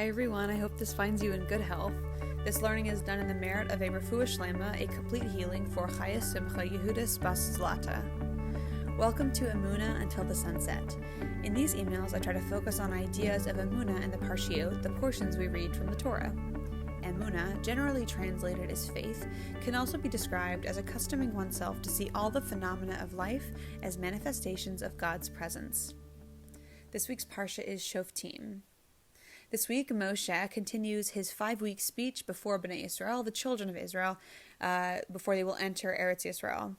Hi everyone, I hope this finds you in good health. This learning is done in the merit of a refuah shlema, a complete healing for Chaya Simcha Yehudis Bas Zlata. Welcome to Emunah Until the Sunset. In these emails, I try to focus on ideas of Emunah and the Parshiot, the portions we read from the Torah. Emunah, generally translated as faith, can also be described as accustoming oneself to see all the phenomena of life as manifestations of God's presence. This week's Parsha is Shoftim. This week, Moshe continues his 5-week speech before Bnei Israel, the children of Israel, before they will enter Eretz Yisrael.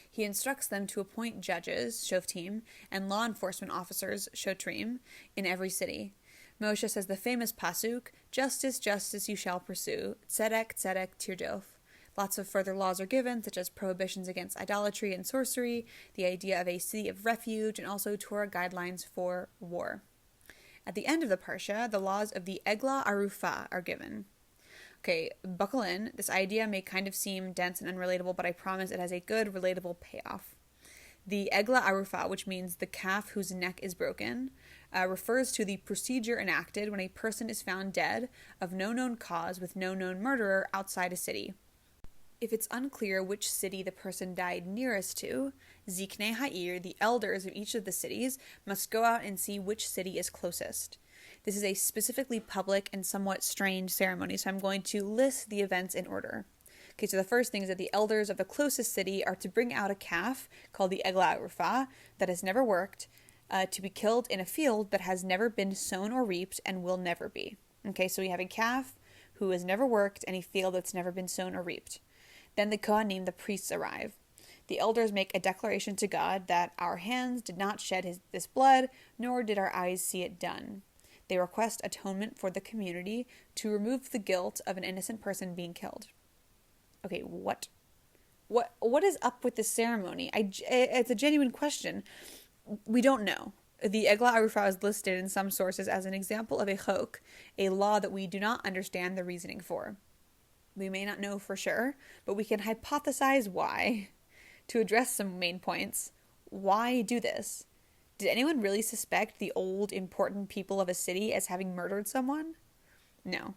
He instructs them to appoint judges, Shoftim, and law enforcement officers, Shotrim, in every city. Moshe says the famous pasuk, "Justice, justice you shall pursue, tzedek, tzedek tirdof." Lots of further laws are given, such as prohibitions against idolatry and sorcery, the idea of a city of refuge, and also Torah guidelines for war. At the end of the Parsha, the laws of the Eglah Arufah are given. Okay, buckle in. This idea may kind of seem dense and unrelatable, but I promise it has a good, relatable payoff. The Eglah Arufah, which means the calf whose neck is broken, refers to the procedure enacted when a person is found dead of no known cause with no known murderer outside a city. If it's unclear which city the person died nearest to, Ziknei Ha'ir, the elders of each of the cities, must go out and see which city is closest. This is a specifically public and somewhat strange ceremony, so I'm going to list the events in order. Okay, so the first thing is that the elders of the closest city are to bring out a calf called the Eglah Arufah that has never worked, to be killed in a field that has never been sown or reaped and will never be. Okay, so we have a calf who has never worked and a field that's never been sown or reaped. Then the Kohanim, the priests, arrive. The elders make a declaration to God that our hands did not shed this blood, nor did our eyes see it done. They request atonement for the community to remove the guilt of an innocent person being killed. Okay, what is up with this ceremony? It's a genuine question. We don't know. The Eglah Arufah is listed in some sources as an example of a chok, a law that we do not understand the reasoning for. We may not know for sure, but we can hypothesize why. To address some main points, why do this? Did anyone really suspect the old, important people of a city as having murdered someone? No.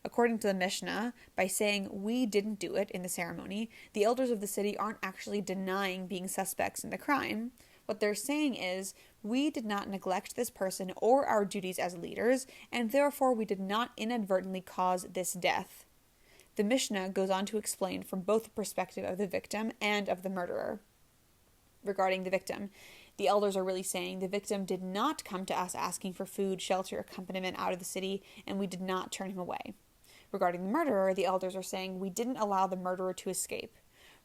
According to the Mishnah, by saying we didn't do it in the ceremony, the elders of the city aren't actually denying being suspects in the crime. What they're saying is, we did not neglect this person or our duties as leaders, and therefore we did not inadvertently cause this death. The Mishnah goes on to explain from both the perspective of the victim and of the murderer. Regarding the victim, the elders are really saying the victim did not come to us asking for food, shelter, accompaniment out of the city, and we did not turn him away. Regarding the murderer, the elders are saying we didn't allow the murderer to escape,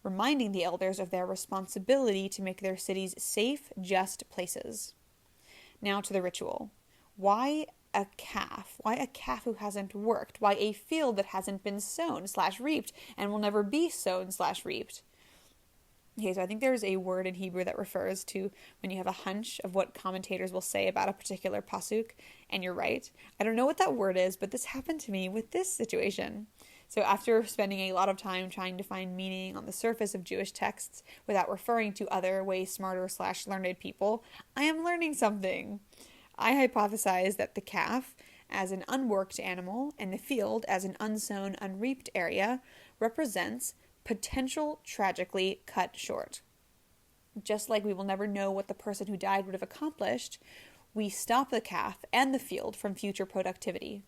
reminding the elders of their responsibility to make their cities safe, just places. Now to the ritual. Why a calf? Why a calf who hasn't worked? Why a field that hasn't been sown/reaped and will never be sown/reaped? Okay, so I think there's a word in Hebrew that refers to when you have a hunch of what commentators will say about a particular pasuk, and you're right. I don't know what that word is, but this happened to me with this situation. So after spending a lot of time trying to find meaning on the surface of Jewish texts without referring to other way smarter/learned people, I am learning something. I hypothesize that the calf, as an unworked animal, and the field, as an unsown, unreaped area, represents potential tragically cut short. Just like we will never know what the person who died would have accomplished, we stop the calf and the field from future productivity.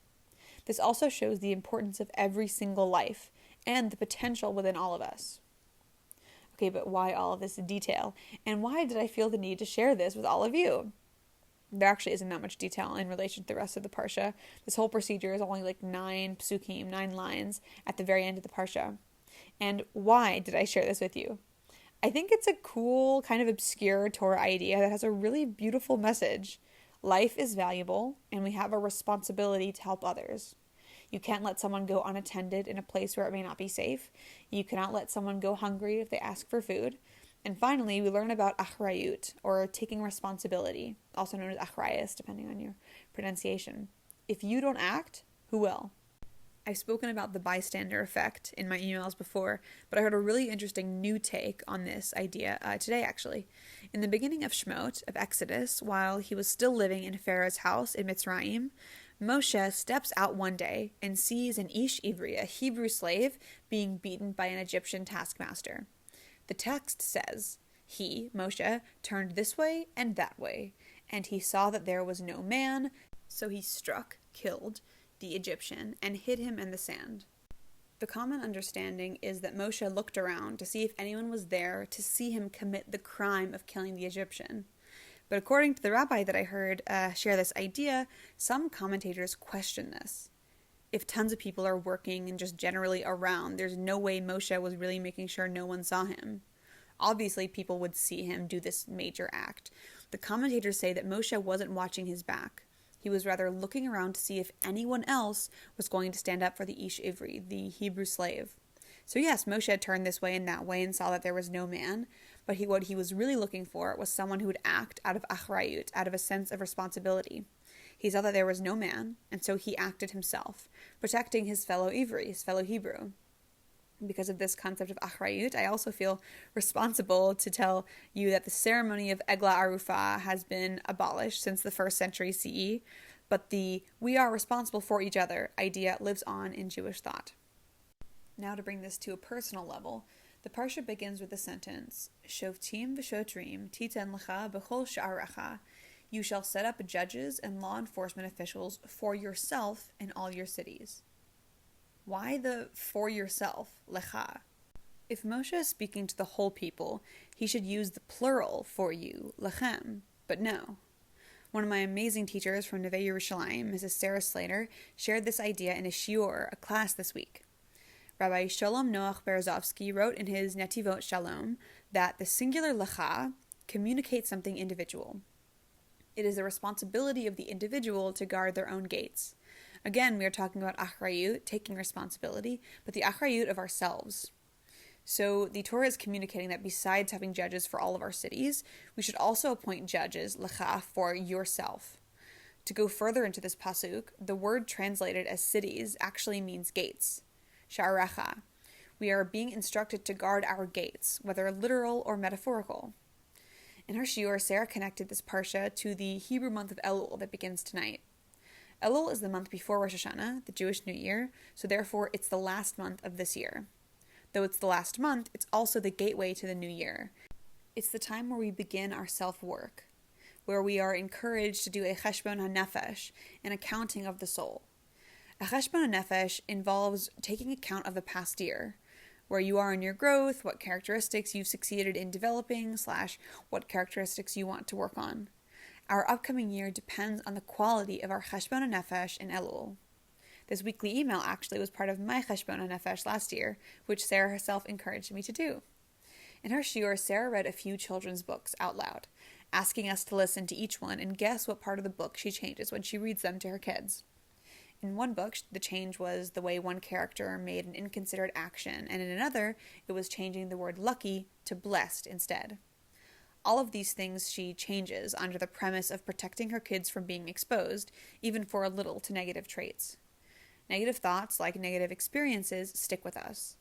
This also shows the importance of every single life and the potential within all of us. Okay, but why all of this detail? And why did I feel the need to share this with all of you? There actually isn't that much detail in relation to the rest of the Parsha. This whole procedure is only like 9 psukim, 9 lines at the very end of the Parsha. And why did I share this with you? I think it's a cool, kind of obscure Torah idea that has a really beautiful message. Life is valuable, and we have a responsibility to help others. You can't let someone go unattended in a place where it may not be safe. You cannot let someone go hungry if they ask for food. And finally, we learn about achrayut, or taking responsibility, also known as achrayus, depending on your pronunciation. If you don't act, who will? I've spoken about the bystander effect in my emails before, but I heard a really interesting new take on this idea today, actually. In the beginning of Shemot, of Exodus, while he was still living in Pharaoh's house in Mitzrayim, Moshe steps out one day and sees an Ish Ivri, a Hebrew slave, being beaten by an Egyptian taskmaster. The text says, he, Moshe, turned this way and that way, and he saw that there was no man, so he killed the Egyptian, and hid him in the sand. The common understanding is that Moshe looked around to see if anyone was there to see him commit the crime of killing the Egyptian. But according to the rabbi that I heard share this idea, some commentators question this. If tons of people are working and just generally around, there's no way Moshe was really making sure no one saw him. Obviously, people would see him do this major act. The commentators say that Moshe wasn't watching his back. He was rather looking around to see if anyone else was going to stand up for the Ish Ivri, the Hebrew slave. So yes, Moshe turned this way and that way and saw that there was no man, but what he was really looking for was someone who would act out of achrayut, out of a sense of responsibility. He saw that there was no man, and so he acted himself, protecting his fellow Ivri, his fellow Hebrew. Because of this concept of achrayut, I also feel responsible to tell you that the ceremony of Egla Arufa has been abolished since the 1st century CE, but the we are responsible for each other idea lives on in Jewish thought. Now to bring this to a personal level, the parsha begins with the sentence, Shoftim v'shotrim titen lecha b'chol sha'arecha. You shall set up judges and law enforcement officials for yourself in all your cities. Why the for yourself, lecha? If Moshe is speaking to the whole people, he should use the plural for you, lechem, but no. One of my amazing teachers from Neve Yerushalayim, Mrs. Sarah Slater, shared this idea in a shiur, a class this week. Rabbi Sholom Noach Berezovsky wrote in his Netivot Shalom that the singular lecha communicates something individual. It is the responsibility of the individual to guard their own gates. Again, we are talking about achrayut, taking responsibility, but the achrayut of ourselves. So the Torah is communicating that besides having judges for all of our cities, we should also appoint judges, lecha, for yourself. To go further into this pasuk, the word translated as cities actually means gates. Sha'arecha. We are being instructed to guard our gates, whether literal or metaphorical. In her shiur, Sarah connected this parsha to the Hebrew month of Elul that begins tonight. Elul is the month before Rosh Hashanah, the Jewish New Year, so therefore it's the last month of this year. Though it's the last month, it's also the gateway to the new year. It's the time where we begin our self-work, where we are encouraged to do a cheshbon hanefesh, an accounting of the soul. A cheshbon hanefesh involves taking account of the past year, where you are in your growth, what characteristics you've succeeded in developing, / what characteristics you want to work on. Our upcoming year depends on the quality of our cheshbon hanefesh in Elul. This weekly email actually was part of my cheshbon hanefesh last year, which Sarah herself encouraged me to do. In her shiur, Sarah read a few children's books out loud, asking us to listen to each one and guess what part of the book she changes when she reads them to her kids. In one book, the change was the way one character made an inconsiderate action, and in another, it was changing the word lucky to blessed instead. All of these things she changes under the premise of protecting her kids from being exposed, even for a little, to negative traits. Negative thoughts, like negative experiences, stick with us.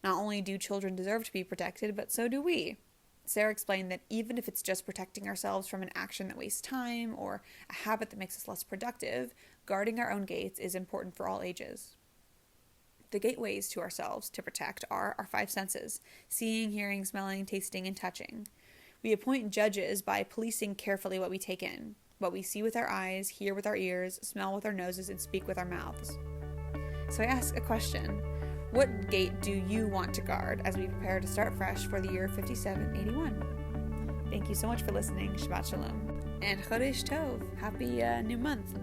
Not only do children deserve to be protected, but so do we. Sarah explained that even if it's just protecting ourselves from an action that wastes time or a habit that makes us less productive, guarding our own gates is important for all ages. The gateways to ourselves to protect are our 5 senses: seeing, hearing, smelling, tasting, and touching. We appoint judges by policing carefully what we take in, what we see with our eyes, hear with our ears, smell with our noses, and speak with our mouths. So I ask a question. What gate do you want to guard as we prepare to start fresh for the year 5781? Thank you so much for listening. Shabbat Shalom. And Chodesh Tov. Happy new month.